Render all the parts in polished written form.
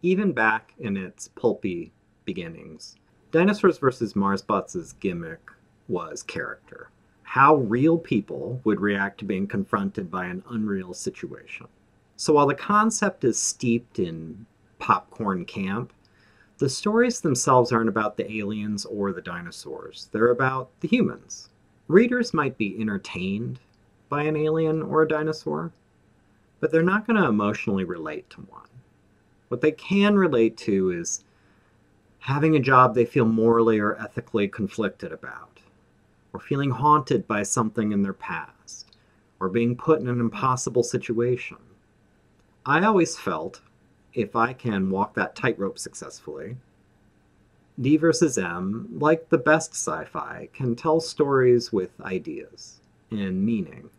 Even back in its pulpy beginnings, Dinosaurs vs. Marsbots' gimmick was character. How real people would react to being confronted by an unreal situation. So while the concept is steeped in popcorn camp, the stories themselves aren't about the aliens or the dinosaurs. They're about the humans. Readers might be entertained by an alien or a dinosaur, but they're not going to emotionally relate to one. What they can relate to is having a job they feel morally or ethically conflicted about, or feeling haunted by something in their past, or being put in an impossible situation. I always felt, if I can walk that tightrope successfully, D vs. M, like the best sci-fi, can tell stories with ideas and meaning,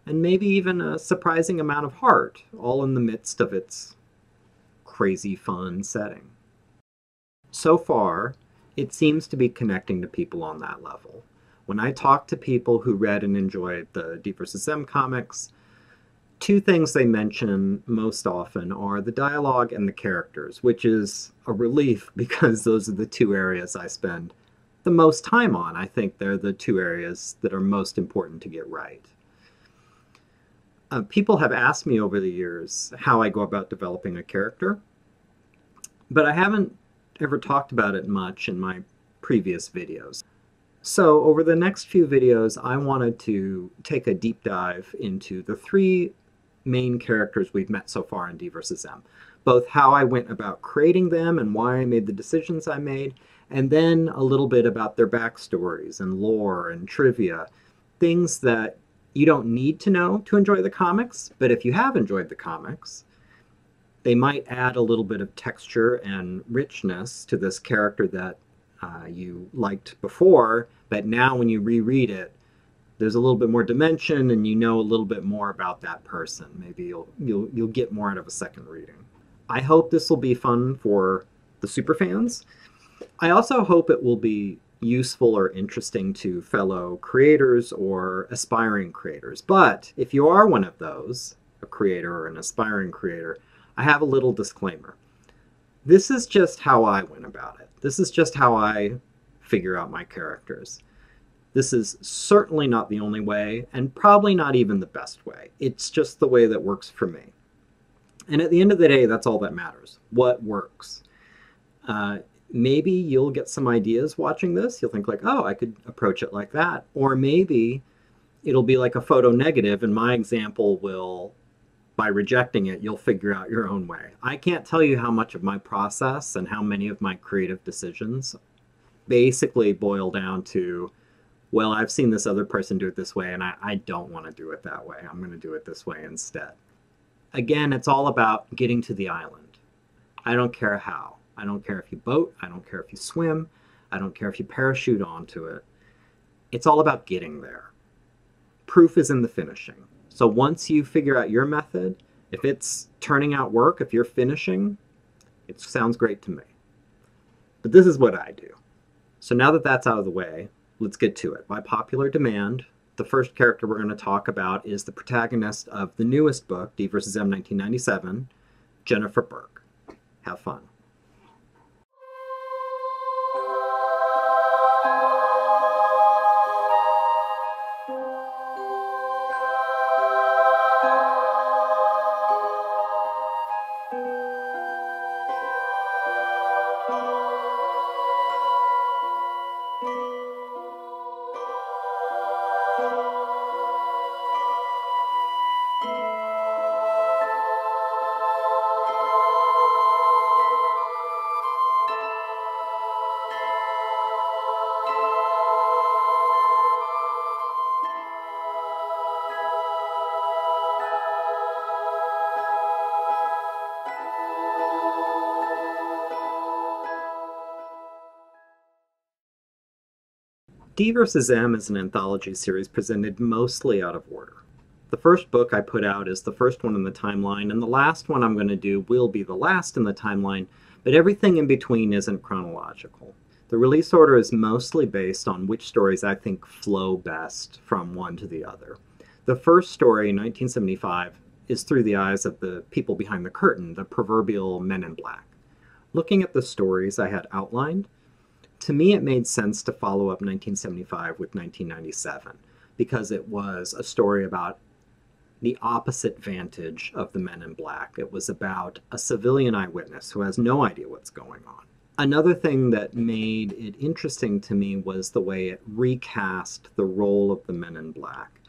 and maybe even a surprising amount of heart, all in the midst of its crazy fun setting. So far, it seems to be connecting to people on that level. When I talk to people who read and enjoyed the D vs. M comics, two things they mention most often are the dialogue and the characters, which is a relief because those are the two areas I spend the most time on. I think they're the two areas that are most important to get right. People have asked me over the years how I go about developing a character, but I haven't ever talked about it much in my previous videos. So over the next few videos, I wanted to take a deep dive into the three main characters we've met so far in D vs. M. Both how I went about creating them and why I made the decisions I made, and then a little bit about their backstories and lore and trivia, things that you don't need to know to enjoy the comics, but if you have enjoyed the comics, they might add a little bit of texture and richness to this character that you liked before, but now when you reread it, there's a little bit more dimension and you know a little bit more about that person. Maybe you'll get more out of a second reading. I hope this will be fun for the superfans. I also hope it will be useful or interesting to fellow creators or aspiring creators. But if you are one of those, a creator or an aspiring creator, I have a little disclaimer. This is just how I went about it. This is just how I figure out my characters. This is certainly not the only way, and probably not even the best way. It's just the way that works for me. And at the end of the day, that's all that matters. What works? Maybe you'll get some ideas watching this. You'll think like, oh, I could approach it like that. Or maybe it'll be like a photo negative, and my example will, by rejecting it, you'll figure out your own way. I can't tell you how much of my process and how many of my creative decisions basically boil down to, well, I've seen this other person do it this way, and I don't want to do it that way. I'm going to do it this way instead. Again, it's all about getting to the island. I don't care how. I don't care if you boat. I don't care if you swim. I don't care if you parachute onto it. It's all about getting there. Proof is in the finishing. So once you figure out your method, if it's turning out work, if you're finishing, it sounds great to me. But this is what I do. So now that that's out of the way, let's get to it. By popular demand, the first character we're going to talk about is the protagonist of the newest book, D vs. M 1997, Jennifer Burke. Have fun. D vs. M is an anthology series presented mostly out of order. The first book I put out is the first one in the timeline, and the last one I'm going to do will be the last in the timeline, but everything in between isn't chronological. The release order is mostly based on which stories I think flow best from one to the other. The first story, 1975, is through the eyes of the people behind the curtain, the proverbial men in black. Looking at the stories I had outlined, to me it made sense to follow up 1975 with 1997, because it was a story about the opposite vantage of the men in black. It was about a civilian eyewitness who has no idea what's going on. Another thing that made it interesting to me was the way it recast the role of the men in black.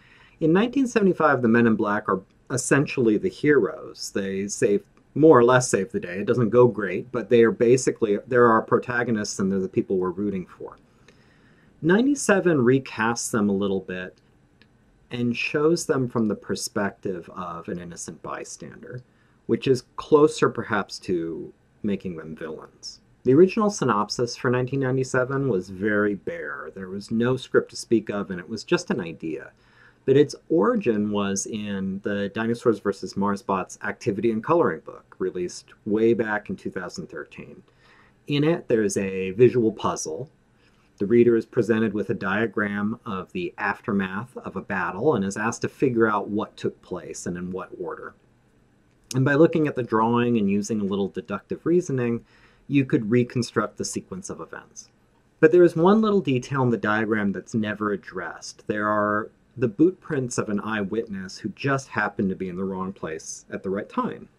In 1975, the men in black are essentially the heroes. They more or less save the day. It doesn't go great, but they're our protagonists and they're the people we're rooting for. 97 recasts them a little bit and shows them from the perspective of an innocent bystander, which is closer perhaps to making them villains. The original synopsis for 1997 was very bare. There was no script to speak of, and it was just an idea. But its origin was in the Dinosaurs vs. Marsbots activity and coloring book, released way back in 2013. In it, there's a visual puzzle. The reader is presented with a diagram of the aftermath of a battle and is asked to figure out what took place and in what order. And by looking at the drawing and using a little deductive reasoning, you could reconstruct the sequence of events. But there is one little detail in the diagram that's never addressed. There are the boot prints of an eyewitness who just happened to be in the wrong place at the right time.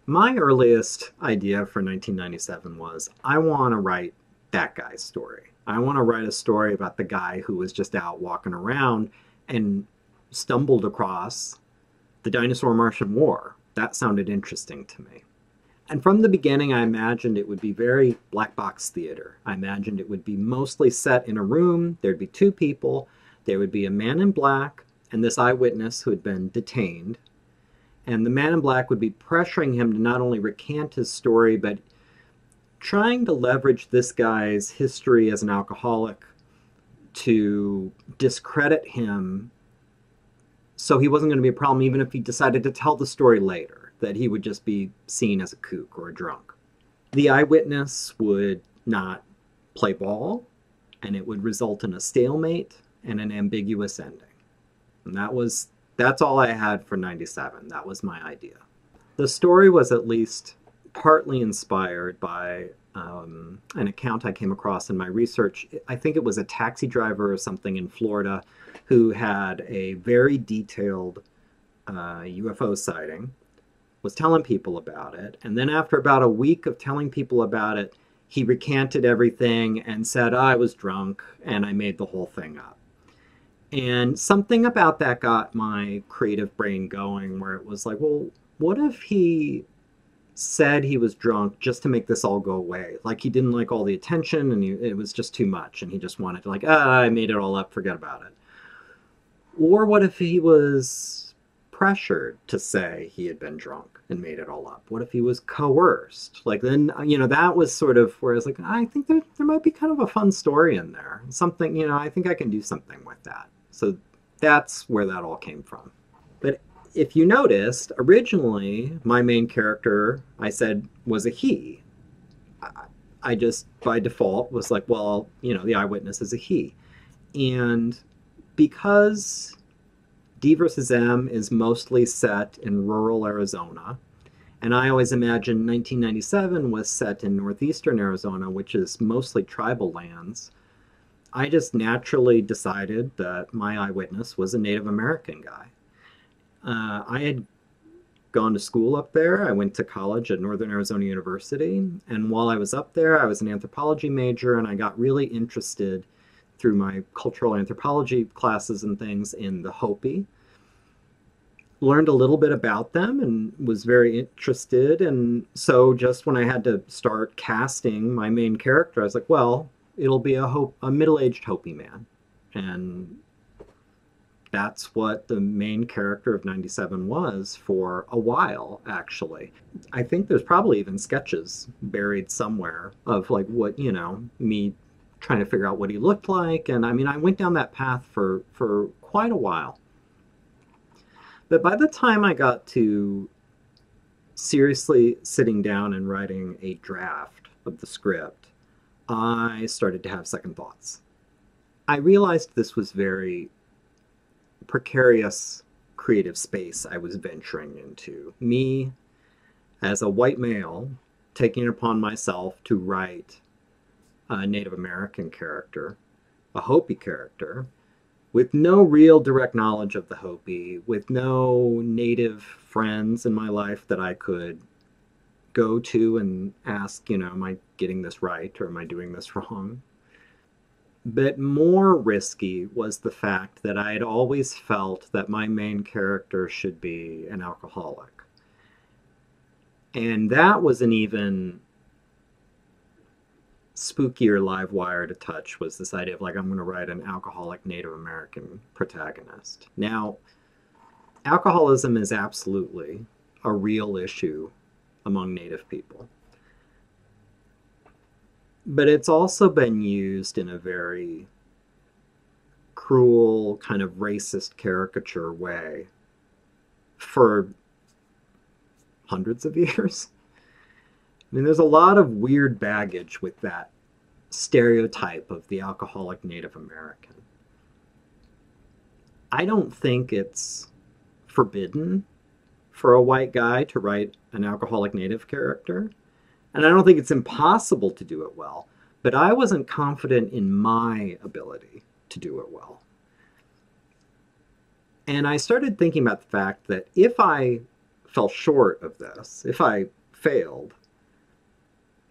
My earliest idea for 1997 was, I want to write that guy's story. I want to write a story about the guy who was just out walking around and stumbled across the Dinosaur-Martian War. That sounded interesting to me. And from the beginning, I imagined it would be very black box theater. I imagined it would be mostly set in a room. There'd be two people. There would be a man in black and this eyewitness who had been detained. And the man in black would be pressuring him to not only recant his story, but trying to leverage this guy's history as an alcoholic to discredit him so he wasn't going to be a problem even if he decided to tell the story later, that he would just be seen as a kook or a drunk. The eyewitness would not play ball, and it would result in a stalemate and an ambiguous ending. And that's all I had for 97. That was my idea. The story was at least partly inspired by an account I came across in my research. I think it was a taxi driver or something in Florida who had a very detailed UFO sighting, was telling people about it, and then after about a week of telling people about it, he recanted everything and said, I was drunk and I made the whole thing up. And something about that got my creative brain going, where it was like, well, what if he said he was drunk just to make this all go away? Like, he didn't like all the attention and it was just too much and he just wanted to, like, I made it all up, forget about it. Or what if he was pressured to say he had been drunk and made it all up? What if he was coerced? Like, then, that was sort of where I was like, I think there might be kind of a fun story in there. Something, I think I can do something with that. So that's where that all came from. But if you noticed, originally, my main character, I said, was a he. I just, by default, was like, well, the eyewitness is a he. And because D vs. M is mostly set in rural Arizona, and I always imagined 1997 was set in northeastern Arizona, which is mostly tribal lands, I just naturally decided that my eyewitness was a Native American guy. I had gone to school up there. I went to college at Northern Arizona University, and while I was up there, I was an anthropology major, and I got really interested through my cultural anthropology classes and things in the Hopi. Learned a little bit about them and was very interested, and so just when I had to start casting my main character, I was like, well, it'll be a middle-aged Hopi man. And that's what the main character of 97 was for a while, actually. I think there's probably even sketches buried somewhere of, like, what, me trying to figure out what he looked like. And I mean, I went down that path for quite a while. But by the time I got to seriously sitting down and writing a draft of the script, I started to have second thoughts. I realized this was very precarious creative space I was venturing into. Me, as a white male, taking it upon myself to write a Native American character, a Hopi character, with no real direct knowledge of the Hopi, with no Native friends in my life that I could go to and ask, am I getting this right or am I doing this wrong? But more risky was the fact that I had always felt that my main character should be an alcoholic. And that was an even spookier live wire to touch, was this idea of like, I'm going to write an alcoholic Native American protagonist. Now, alcoholism is absolutely a real issue among Native people. But it's also been used in a very cruel, kind of racist caricature way for hundreds of years. I mean, there's a lot of weird baggage with that stereotype of the alcoholic Native American. I don't think it's forbidden for a white guy to write an alcoholic Native character, and I don't think it's impossible to do it well, but I wasn't confident in my ability to do it well. And I started thinking about the fact that if I fell short of this, if I failed,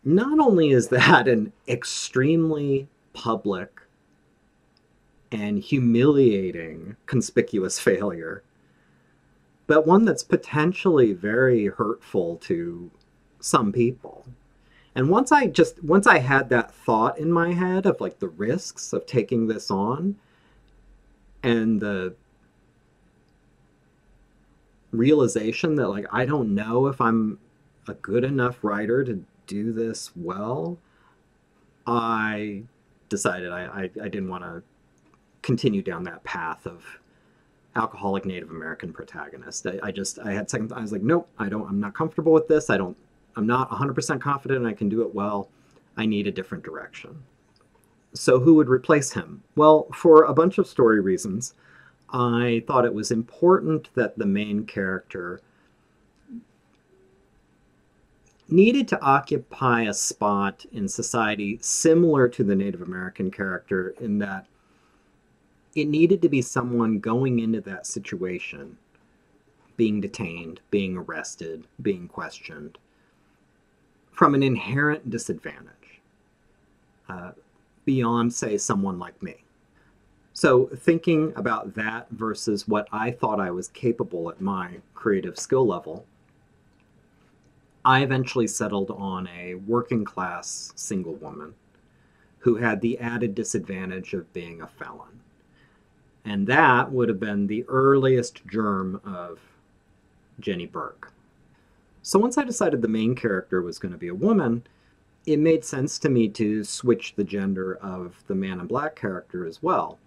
not only is that an extremely public and humiliating conspicuous failure, but one that's potentially very hurtful to some people. And once I had that thought in my head of like the risks of taking this on and the realization that like I don't know if I'm a good enough writer to do this well, I decided I didn't want to continue down that path of alcoholic Native American protagonist. I had second, I was like, nope, I'm not comfortable with this. I'm not 100% confident I can do it well. I need a different direction. So who would replace him? Well, for a bunch of story reasons, I thought it was important that the main character needed to occupy a spot in society similar to the Native American character, in that it needed to be someone going into that situation, being detained, being arrested, being questioned, from an inherent disadvantage, beyond, say, someone like me. So thinking about that versus what I thought I was capable at my creative skill level, I eventually settled on a working class single woman who had the added disadvantage of being a felon. And that would have been the earliest germ of Jenny Burke. So once I decided the main character was going to be a woman, it made sense to me to switch the gender of the Man in Black character as well.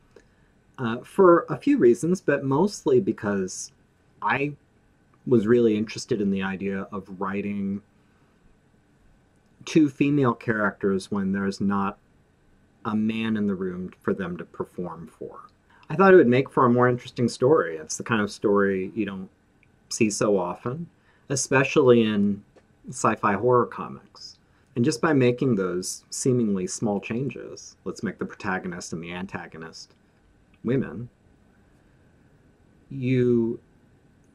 For a few reasons, but mostly because I was really interested in the idea of writing two female characters when there's not a man in the room for them to perform for. I thought it would make for a more interesting story. It's the kind of story you don't see so often, especially in sci-fi horror comics. And just by making those seemingly small changes, let's make the protagonist and the antagonist women, you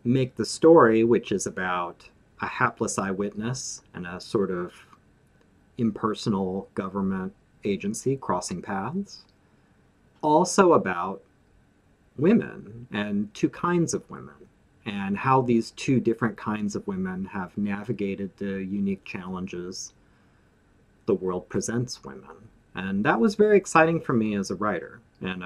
make the story, which is about a hapless eyewitness and a sort of impersonal government agency crossing paths, also about women and two kinds of women, and how these two different kinds of women have navigated the unique challenges the world presents women. And that was very exciting for me as a writer. And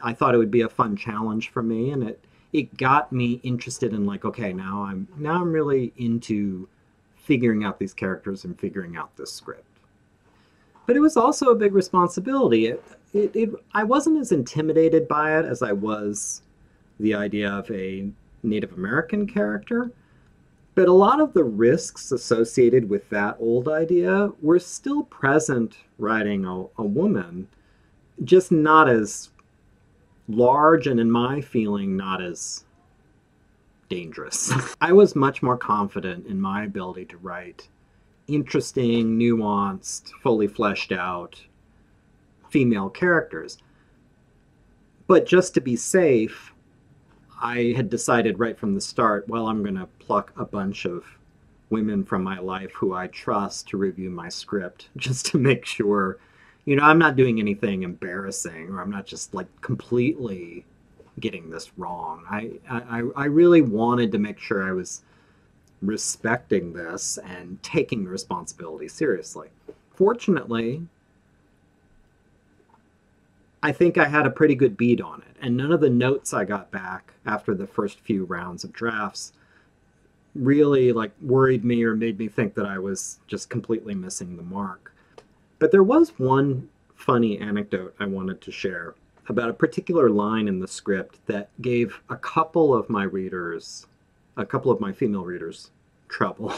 I thought it would be a fun challenge for me, and it got me interested in like, okay, now I'm really into figuring out these characters and figuring out this script. But it was also a big responsibility. I wasn't as intimidated by it as I was the idea of a Native American character, but a lot of the risks associated with that old idea were still present writing a woman, just not as large and, in my feeling, not as dangerous. I was much more confident in my ability to write interesting, nuanced, fully fleshed out female characters. But just to be safe, I had decided right from the start, well, I'm going to pluck a bunch of women from my life who I trust to review my script, just to make sure, I'm not doing anything embarrassing, or I'm not just like completely getting this wrong. I really wanted to make sure I was respecting this and taking the responsibility seriously. Fortunately, I think I had a pretty good beat on it, and none of the notes I got back after the first few rounds of drafts really worried me or made me think that I was just completely missing the mark. But there was one funny anecdote I wanted to share about a particular line in the script that gave a couple of my female readers, trouble.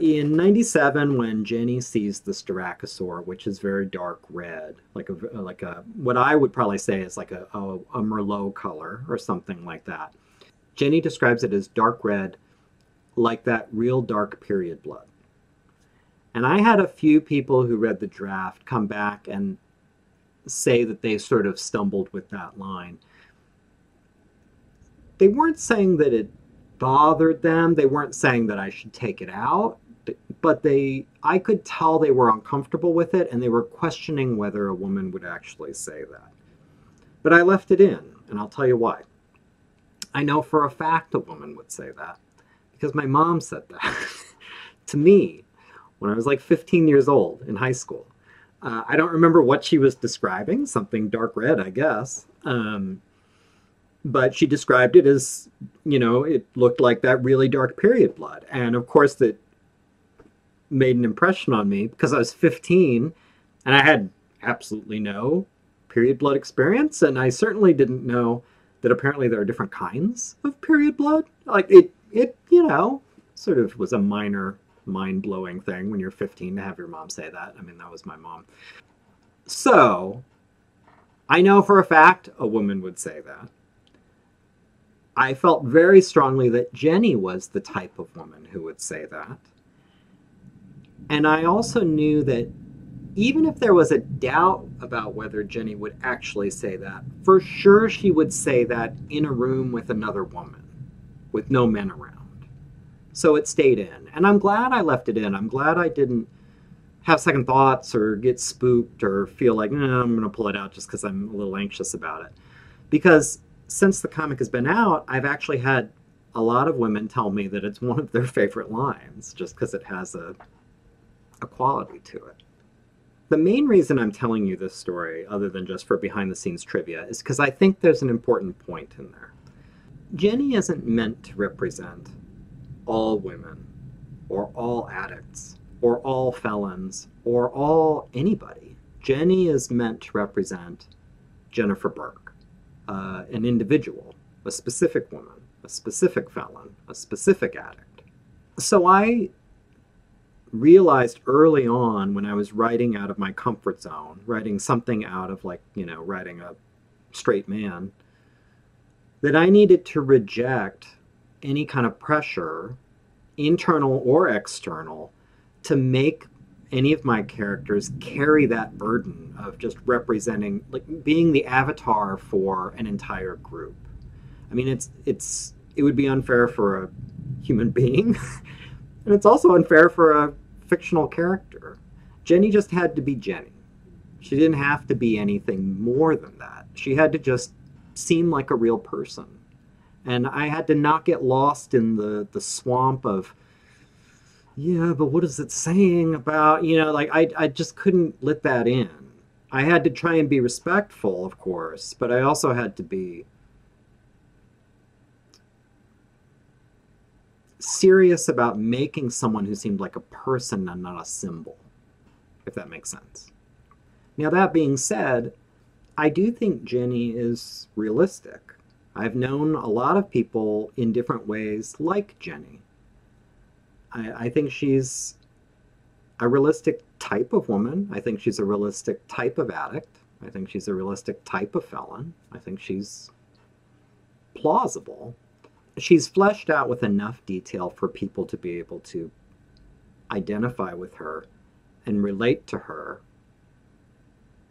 In 97, when Jenny sees the Styracosaur, which is very dark red, like a what I would probably say is like a Merlot color or something like that, Jenny describes it as dark red, like that real dark period blood. And I had a few people who read the draft come back and say that they sort of stumbled with that line. They weren't saying that it bothered them. They weren't saying that I should take it out, but I could tell they were uncomfortable with it, and they were questioning whether a woman would actually say that. But I left it in, and I'll tell you why. I know for a fact a woman would say that, because my mom said that to me when I was like 15 years old in high school. I don't remember what she was describing, something dark red, I guess. But she described it as, it looked like that really dark period blood. And of course, that made an impression on me because I was 15 and I had absolutely no period blood experience. And I certainly didn't know that apparently there are different kinds of period blood. Like it sort of was a minor mind-blowing thing when you're 15 to have your mom say that. I mean, that was my mom. So I know for a fact a woman would say that. I felt very strongly that Jenny was the type of woman who would say that. And I also knew that even if there was a doubt about whether Jenny would actually say that, for sure she would say that in a room with another woman, with no men around. So it stayed in. And I'm glad I left it in. I'm glad I didn't have second thoughts or get spooked or feel like, I'm going to pull it out just because I'm a little anxious about it. Because since the comic has been out, I've actually had a lot of women tell me that it's one of their favorite lines just because it has a quality to it. The main reason I'm telling you this story, other than just for behind-the-scenes trivia, is because I think there's an important point in there. Jenny isn't meant to represent all women, or all addicts, or all felons, or all anybody. Jenny is meant to represent Jennifer Burke, an individual, a specific woman, a specific felon, a specific addict. So I realized early on when I was writing out of my comfort zone, writing something out of writing a straight man, that I needed to reject any kind of pressure, internal or external, to make any of my characters carry that burden of just representing, being the avatar for an entire group. I mean, it would be unfair for a human being, and it's also unfair for a fictional character. Jenny just had to be Jenny. She didn't have to be anything more than that. She had to just seem like a real person. And I had to not get lost in the swamp of, yeah, but what is it saying about, I just couldn't let that in. I had to try and be respectful, of course, but I also had to be serious about making someone who seemed like a person and not a symbol, if that makes sense. Now, that being said, I do think Jenny is realistic. I've known a lot of people in different ways like Jenny. I think she's a realistic type of woman. I think she's a realistic type of addict. I think she's a realistic type of felon. I think she's plausible. She's fleshed out with enough detail for people to be able to identify with her and relate to her.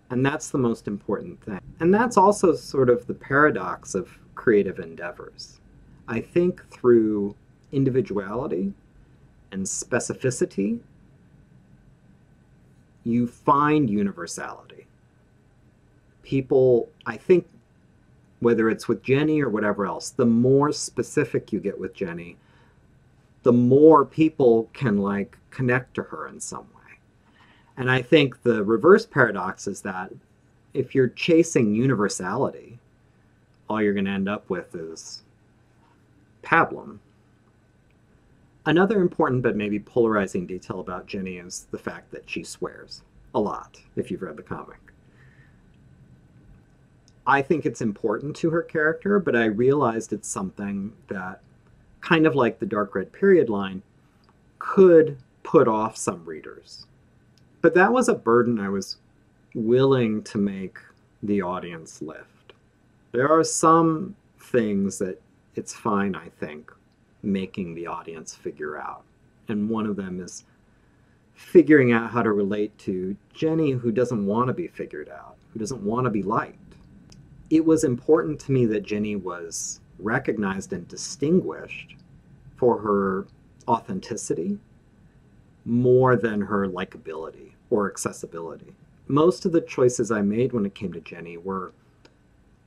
And that's the most important thing. And that's also sort of the paradox of creative endeavors. I think through individuality and specificity, you find universality. People, I think, whether it's with Jenny or whatever else, the more specific you get with Jenny, the more people can like connect to her in some way. And I think the reverse paradox is that if you're chasing universality, all you're going to end up with is pablum. Another important but maybe polarizing detail about Jenny is the fact that she swears a lot, if you've read the comic. I think it's important to her character, but I realized it's something that, kind of like the Dark Red period line, could put off some readers. But that was a burden I was willing to make the audience lift. There are some things that it's fine, I think, making the audience figure out. And one of them is figuring out how to relate to Jenny, who doesn't want to be figured out, who doesn't want to be liked. It was important to me that Jenny was recognized and distinguished for her authenticity more than her likability or accessibility. Most of the choices I made when it came to Jenny were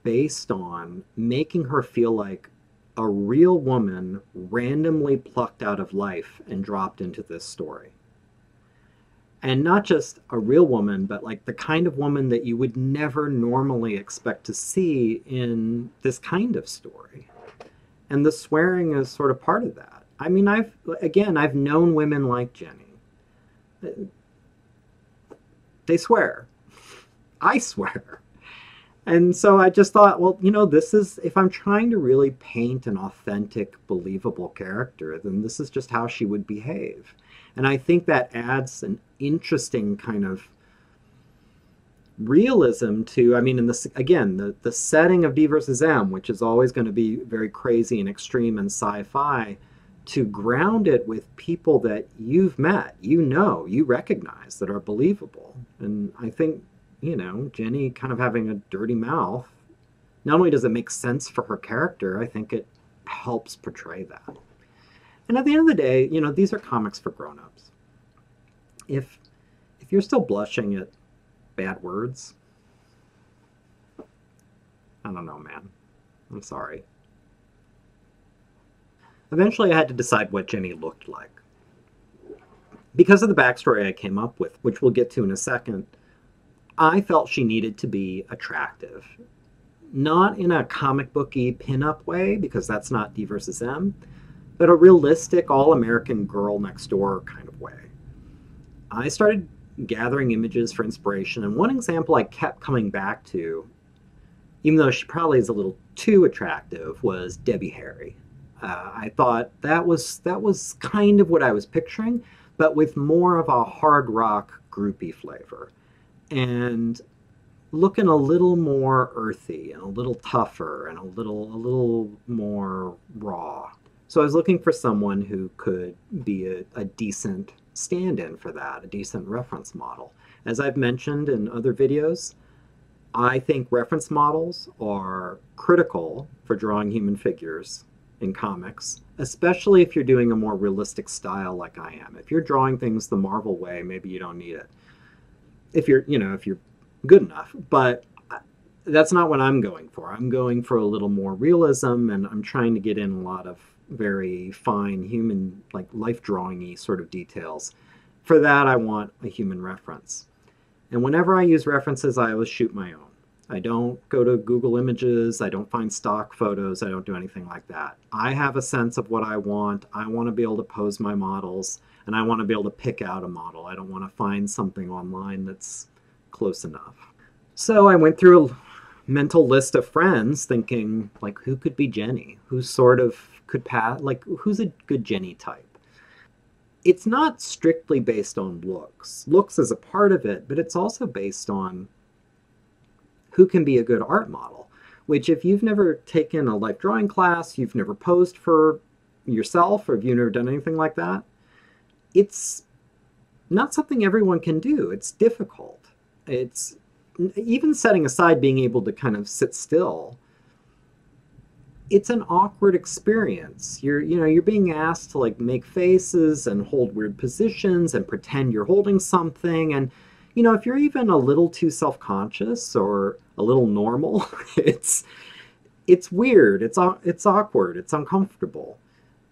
based on making her feel like a real woman randomly plucked out of life and dropped into this story. And not just a real woman, but like the kind of woman that you would never normally expect to see in this kind of story. And the swearing is sort of part of that. I mean, I've known women like Jenny. They swear. I swear. And so I just thought, well, you know, this is, if I'm trying to really paint an authentic, believable character, then this is just how she would behave. And I think that adds an interesting kind of realism to, I mean, in this, again, the setting of D versus M, which is always going to be very crazy and extreme and sci-fi, to ground it with people that you've met, you know, you recognize, that are believable. And I think, you know, Jenny kind of having a dirty mouth, not only does it make sense for her character, I think it helps portray that. And at the end of the day, you know, these are comics for grown-ups. If you're still blushing at bad words, I don't know, man. I'm sorry. Eventually I had to decide what Jenny looked like. Because of the backstory I came up with, which we'll get to in a second, I felt she needed to be attractive. Not in a comic booky pin-up way, because that's not D versus M, but a realistic, all-American girl next door kind of way. I started gathering images for inspiration, and one example I kept coming back to, even though she probably is a little too attractive, was Debbie Harry. I thought that was kind of what I was picturing, but with more of a hard rock groupie flavor, and looking a little more earthy and a little tougher and a little more raw. So I was looking for someone who could be a decent stand-in for that, a decent reference model. As I've mentioned in other videos, I think reference models are critical for drawing human figures in comics, especially if you're doing a more realistic style like I am. If you're drawing things the Marvel way, maybe you don't need it. If you're good enough, but that's not what I'm going for. I'm going for a little more realism, and I'm trying to get in a lot of very fine human, like life drawing-y sort of details. For that, I want a human reference. And whenever I use references, I always shoot my own. I don't go to Google Images, I don't find stock photos, I don't do anything like that. I have a sense of what I want to be able to pose my models, and I want to be able to pick out a model. I don't want to find something online that's close enough. So I went through a mental list of friends thinking, like, who could be Jenny? Who sort of could pass, like, who's a good Jenny type? It's not strictly based on looks. Looks is a part of it, but it's also based on who can be a good art model. Which, if you've never taken a life drawing class, you've never posed for yourself, or if you've never done anything like that, it's not something everyone can do. It's difficult. It's even setting aside being able to kind of sit still. It's an awkward experience. You're being asked to like make faces and hold weird positions and pretend you're holding something. And, if you're even a little too self-conscious or a little normal, it's weird. It's awkward. It's uncomfortable.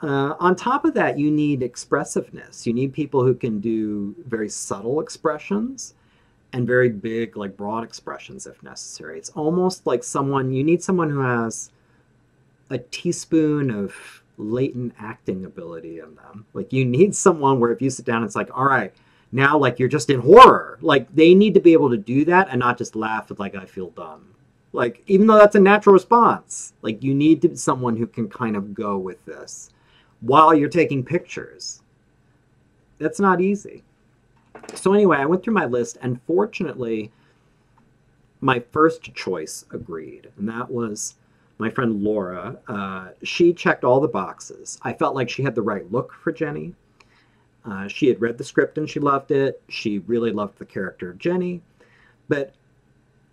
On top of that, you need expressiveness. You need people who can do very subtle expressions and very big, like broad expressions if necessary. It's almost like you need someone who has a teaspoon of latent acting ability in them. Like, you need someone where if you sit down, it's like, all right, now like you're just in horror. Like, they need to be able to do that and not just laugh with like, I feel dumb. Like, even though that's a natural response, like you need someone who can kind of go with this while you're taking pictures. That's not easy. So anyway, I went through my list, and fortunately, my first choice agreed, and that was my friend Laura. She checked all the boxes. I felt like she had the right look for Jenny. She had read the script and she loved it. She really loved the character of Jenny. But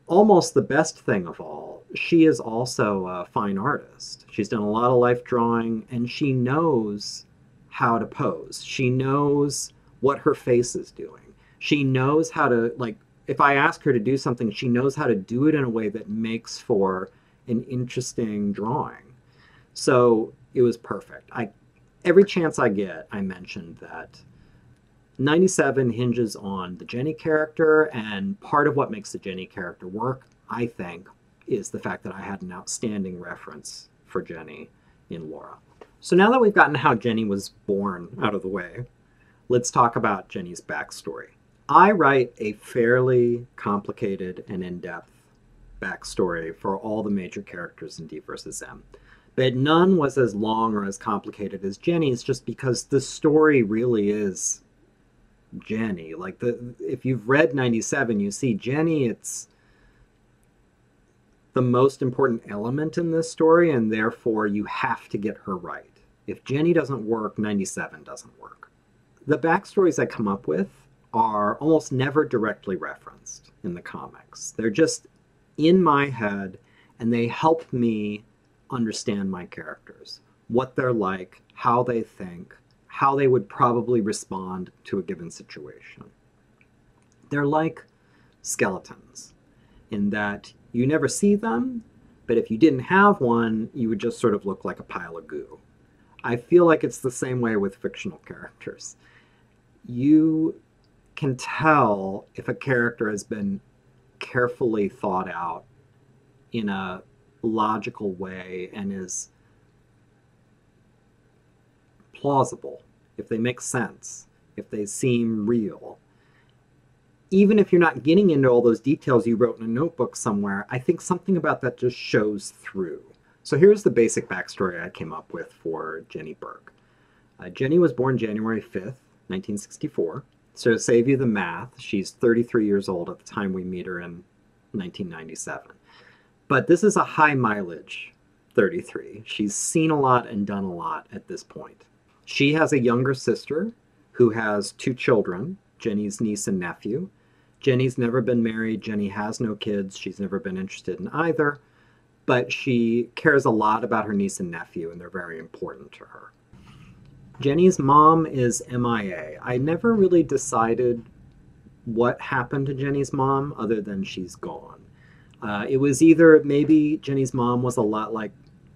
almost the best thing of all, she is also a fine artist. She's done a lot of life drawing, and she knows how to pose. She knows what her face is doing. She knows how to, like, if I ask her to do something, she knows how to do it in a way that makes for an interesting drawing. So it was perfect. Every chance I get, I mentioned that 97 hinges on the Jenny character, and part of what makes the Jenny character work, I think, is the fact that I had an outstanding reference for Jenny in Laura. So now that we've gotten how Jenny was born out of the way, let's talk about Jenny's backstory. I write a fairly complicated and in-depth backstory for all the major characters in D vs. M. But none was as long or as complicated as Jenny's, just because the story really is Jenny. Like, if you've read 97, you see Jenny, it's the most important element in this story, and therefore you have to get her right. If Jenny doesn't work, 97 doesn't work. The backstories I come up with are almost never directly referenced in the comics. They're just in my head, and they help me understand my characters, what they're like, how they think, how they would probably respond to a given situation. They're like skeletons in that you never see them, but if you didn't have one, you would just sort of look like a pile of goo. I feel like it's the same way with fictional characters. You can tell if a character has been carefully thought out in a logical way and is plausible, if they make sense, if they seem real. Even if you're not getting into all those details you wrote in a notebook somewhere, I think something about that just shows through. So here's the basic backstory I came up with for Jenny Burke. Jenny was born January 5th, 1964. So to save you the math, she's 33 years old at the time we meet her in 1997. But this is a high mileage 33. She's seen a lot and done a lot at this point. She has a younger sister who has 2 children, Jenny's niece and nephew. Jenny's never been married. Jenny has no kids. She's never been interested in either. But she cares a lot about her niece and nephew, and they're very important to her. Jenny's mom is MIA. I never really decided what happened to Jenny's mom other than she's gone. It was either maybe Jenny's mom was a lot like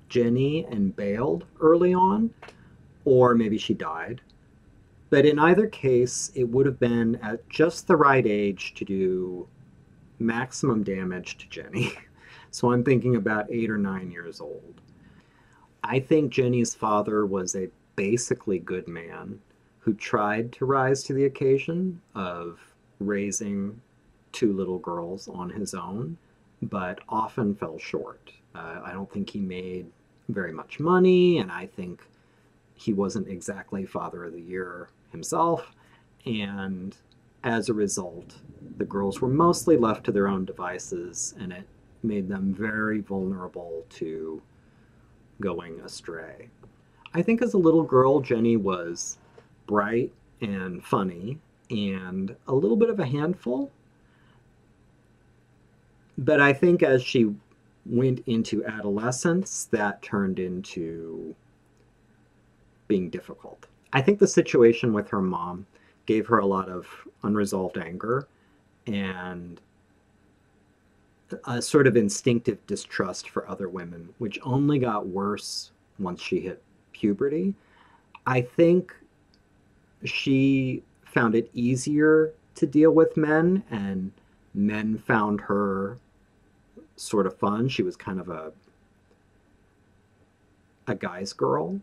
Jenny and bailed early on, or maybe she died. But in either case, it would have been at just the right age to do maximum damage to Jenny. So I'm thinking about 8 or 9 years old. I think Jenny's father was a basically good man who tried to rise to the occasion of raising 2 little girls on his own, but often fell short. I don't think he made very much money, and I think he wasn't exactly Father of the Year himself, and as a result, the girls were mostly left to their own devices, and it made them very vulnerable to going astray. I think as a little girl, Jenny was bright and funny and a little bit of a handful. But I think as she went into adolescence, that turned into being difficult. I think the situation with her mom gave her a lot of unresolved anger and a sort of instinctive distrust for other women, which only got worse once she hit puberty. I think she found it easier to deal with men, and men found her sort of fun. She was kind of a guy's girl.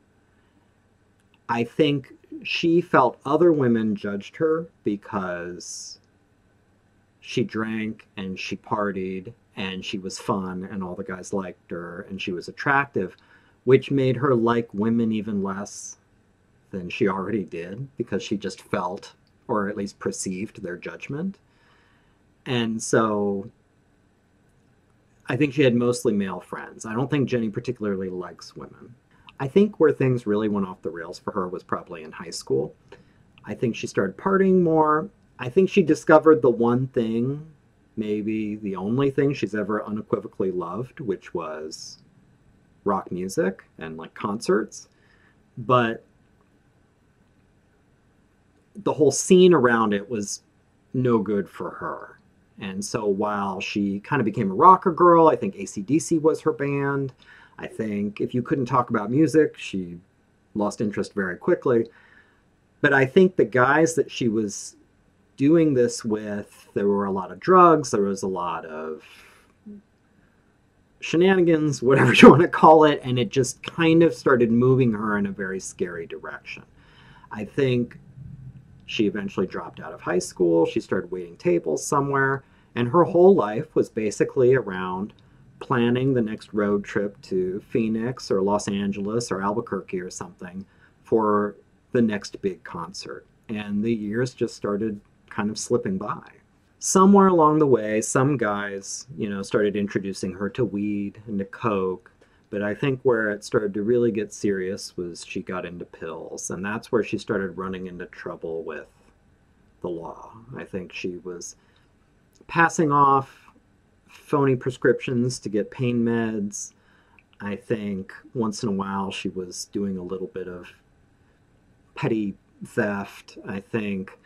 I think she felt other women judged her because she drank and she partied and she was fun and all the guys liked her and she was attractive, which made her like women even less than she already did because she just felt, or at least perceived, their judgment. And so I think she had mostly male friends. I don't think Jenny particularly likes women. I think where things really went off the rails for her was probably in high school. I think she started partying more. I think she discovered the one thing, maybe the only thing she's ever unequivocally loved, which was rock music and like concerts. But the whole scene around it was no good for her. And so while she kind of became a rocker girl, I think AC/DC was her band. I think if you couldn't talk about music, she lost interest very quickly. But I think the guys that she was doing this with, there were a lot of drugs, there was a lot of shenanigans, whatever you want to call it, and it just kind of started moving her in a very scary direction. I think she eventually dropped out of high school, she started waiting tables somewhere, and her whole life was basically around planning the next road trip to Phoenix or Los Angeles or Albuquerque or something for the next big concert. And the years just started kind of slipping by. Somewhere along the way, some guys, started introducing her to weed and to coke. But I think where it started to really get serious was she got into pills. And that's where she started running into trouble with the law. I think she was passing off phony prescriptions to get pain meds. I think once in a while she was doing a little bit of petty theft. I think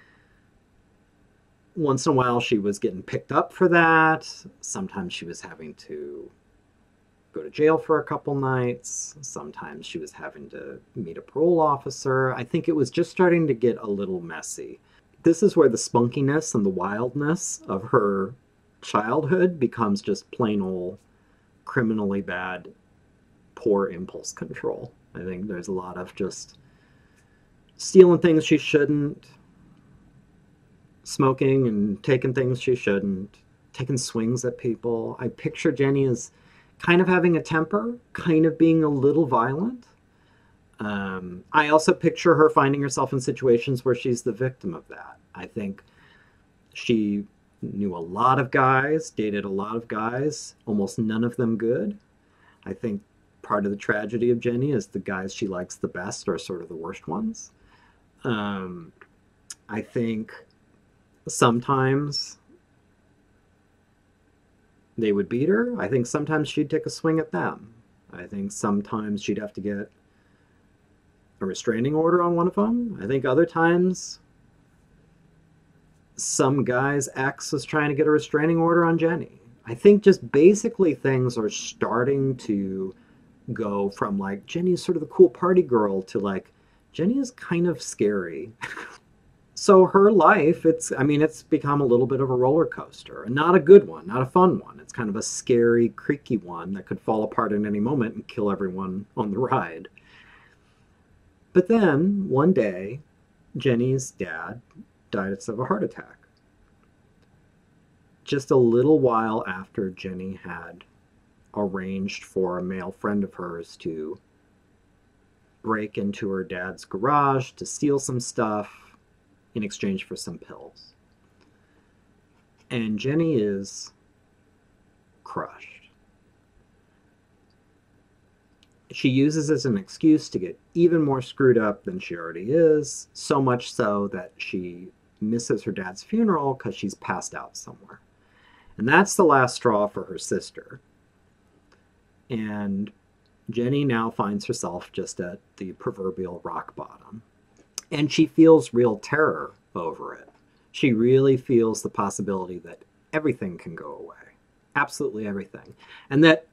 once in a while she was getting picked up for that. Sometimes she was having to go to jail for a couple nights. Sometimes she was having to meet a parole officer. I think it was just starting to get a little messy. This is where the spunkiness and the wildness of her childhood becomes just plain old criminally bad, poor impulse control. I think there's a lot of just stealing things she shouldn't, smoking and taking things she shouldn't, taking swings at people. I picture Jenny as kind of having a temper, kind of being a little violent. I also picture her finding herself in situations where she's the victim of that. I think she knew a lot of guys, dated a lot of guys, almost none of them good. I think part of the tragedy of Jenny is the guys she likes the best are sort of the worst ones. I think sometimes they would beat her. I think sometimes she'd take a swing at them. I think sometimes she'd have to get a restraining order on one of them. I think other times some guy's ex was trying to get a restraining order on Jenny. I think just basically things are starting to go from like Jenny's sort of the cool party girl to like Jenny is kind of scary. So her life, it's become a little bit of a roller coaster, and not a good one, not a fun one. It's kind of a scary, creaky one that could fall apart at any moment and kill everyone on the ride. But then, one day, Jenny's dad died of a heart attack. Just a little while after Jenny had arranged for a male friend of hers to break into her dad's garage to steal some stuff in exchange for some pills. And Jenny is crushed. she uses as an excuse to get even more screwed up than she already is, so much so that she misses her dad's funeral because she's passed out somewhere. And that's the last straw for her sister. And Jenny now finds herself just at the proverbial rock bottom. And she feels real terror over it. She really feels the possibility that everything can go away. Absolutely everything. And that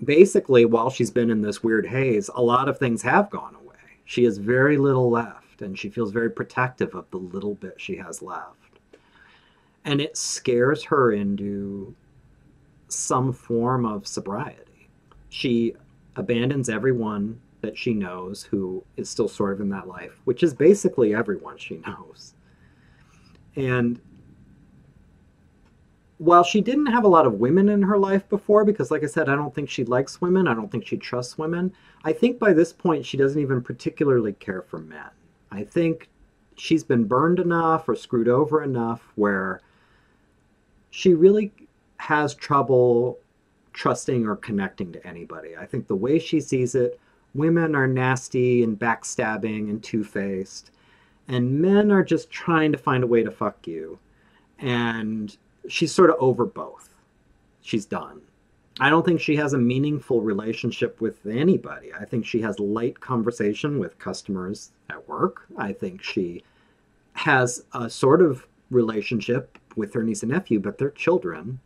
basically, while she's been in this weird haze, a lot of things have gone away. She has very little left, and she feels very protective of the little bit she has left. And it scares her into some form of sobriety. She abandons everyone that she knows who is still sort of in that life, which is basically everyone she knows. And while she didn't have a lot of women in her life before, because like I said, I don't think she likes women, I don't think she trusts women, I think by this point she doesn't even particularly care for men. I think she's been burned enough or screwed over enough where she really has trouble trusting or connecting to anybody. I think the way she sees it, women are nasty and backstabbing and two-faced, and men are just trying to find a way to fuck you. And she's sort of over both. She's done. I don't think she has a meaningful relationship with anybody. I think she has light conversation with customers at work. I think she has a sort of relationship with her niece and nephew, but they're children.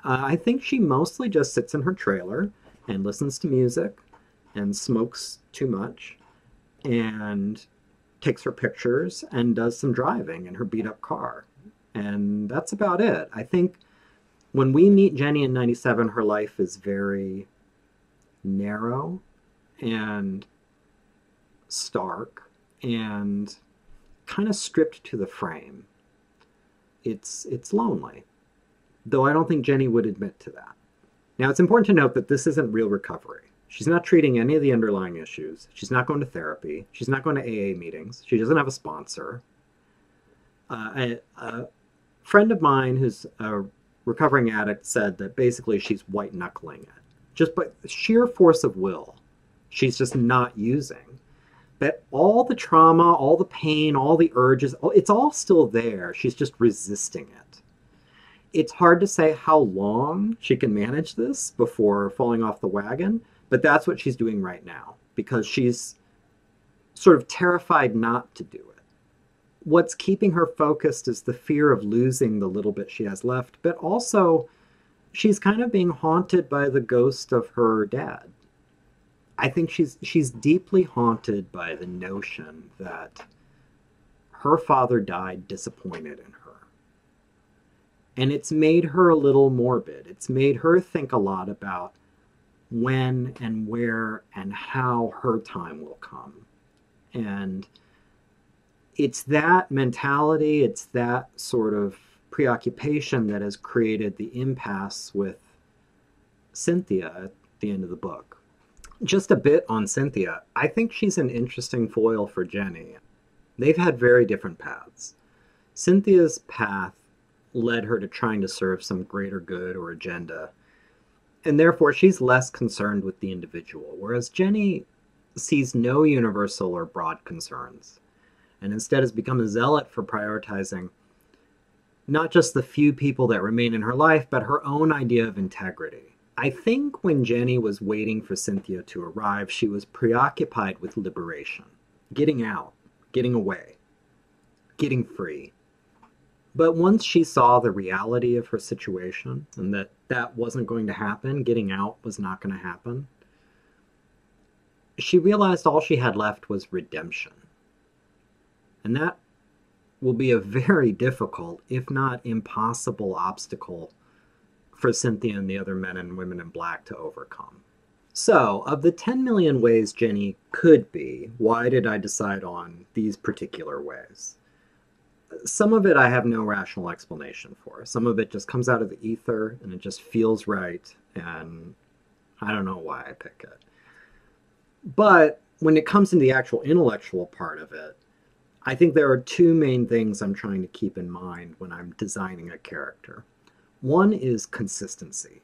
I think she mostly just sits in her trailer and listens to music and smokes too much and takes her pictures and does some driving in her beat-up car. And that's about it. I think when we meet Jenny in 97, her life is very narrow and stark and kind of stripped to the frame. It's lonely, though I don't think Jenny would admit to that. Now, it's important to note that this isn't real recovery. She's not treating any of the underlying issues. She's not going to therapy. She's not going to AA meetings. She doesn't have a sponsor. A friend of mine who's a recovering addict said that basically she's white-knuckling it. Just by sheer force of will, she's just not using. But all the trauma, all the pain, all the urges, it's all still there. She's just resisting it. It's hard to say how long she can manage this before falling off the wagon, but that's what she's doing right now because she's sort of terrified not to do it. What's keeping her focused is the fear of losing the little bit she has left, but also she's kind of being haunted by the ghost of her dad. I think she's deeply haunted by the notion that her father died disappointed in her. And it's made her a little morbid. It's made her think a lot about when and where and how her time will come. And it's that mentality, it's that sort of preoccupation that has created the impasse with Cynthia at the end of the book. Just a bit on Cynthia. I think she's an interesting foil for Jenny. They've had very different paths. Cynthia's path led her to trying to serve some greater good or agenda, and therefore she's less concerned with the individual, whereas Jenny sees no universal or broad concerns, and instead has become a zealot for prioritizing not just the few people that remain in her life, but her own idea of integrity. I think when Jenny was waiting for Cynthia to arrive, she was preoccupied with liberation, getting out, getting away, getting free. But once she saw the reality of her situation and that that wasn't going to happen, getting out was not going to happen, she realized all she had left was redemption. And that will be a very difficult, if not impossible, obstacle for Cynthia and the other men and women in black to overcome. So, of the 10 million ways Jenny could be, why did I decide on these particular ways? Some of it I have no rational explanation for. Some of it just comes out of the ether and it just feels right, and I don't know why I pick it. But when it comes to the actual intellectual part of it, I think there are two main things I'm trying to keep in mind when I'm designing a character. One is consistency.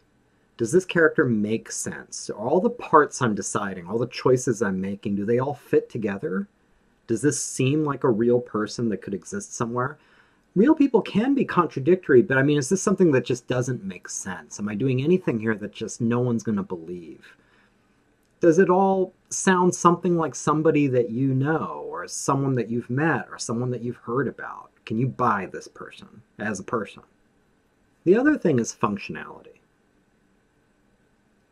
Does this character make sense? All the parts I'm deciding, all the choices I'm making, do they all fit together? Does this seem like a real person that could exist somewhere? Real people can be contradictory, but I mean, is this something that just doesn't make sense? Am I doing anything here that just no one's going to believe? Does it all sound something like somebody that you know, or someone that you've met, or someone that you've heard about? Can you buy this person as a person? The other thing is functionality.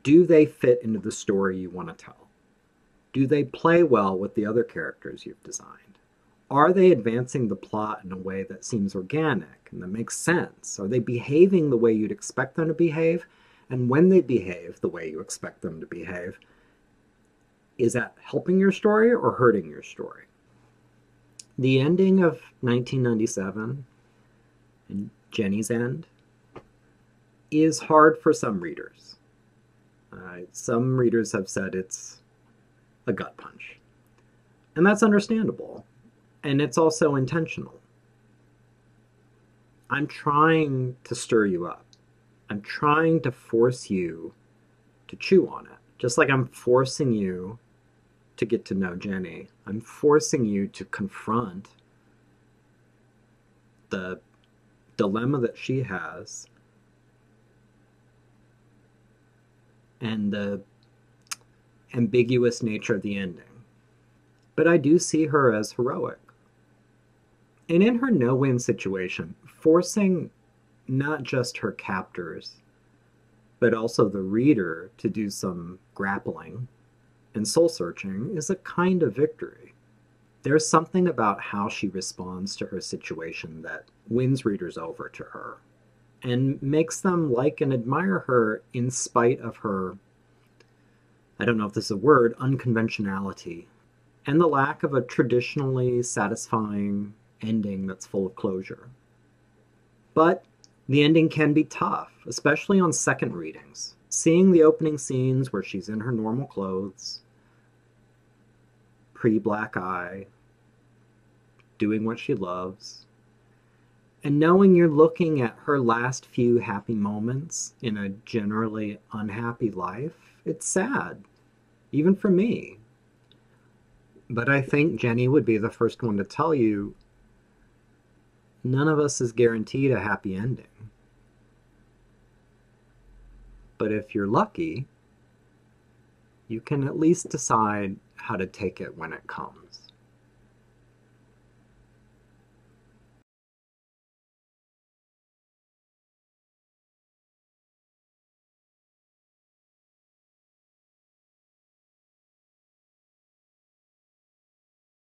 Do they fit into the story you want to tell? Do they play well with the other characters you've designed? Are they advancing the plot in a way that seems organic and that makes sense? Are they behaving the way you'd expect them to behave? And when they behave the way you expect them to behave, is that helping your story or hurting your story? The ending of 1997, and Jenny's end, is hard for some readers. Some readers have said it's a gut punch. And that's understandable. And it's also intentional. I'm trying to stir you up. I'm trying to force you to chew on it. Just like I'm forcing you to get to know Jenny. I'm forcing you to confront the dilemma that she has and the ambiguous nature of the ending. But I do see her as heroic. And in her no-win situation, forcing not just her captors, but also the reader to do some grappling and soul-searching is a kind of victory. There's something about how she responds to her situation that wins readers over to her and makes them like and admire her in spite of her, I don't know if this is a word, unconventionality, and the lack of a traditionally satisfying ending that's full of closure. But the ending can be tough, especially on second readings. Seeing the opening scenes where she's in her normal clothes, pre-black eye, doing what she loves, and knowing you're looking at her last few happy moments in a generally unhappy life, it's sad, even for me. But I think Jenny would be the first one to tell you none of us is guaranteed a happy ending. But if you're lucky, you can at least decide how to take it when it comes.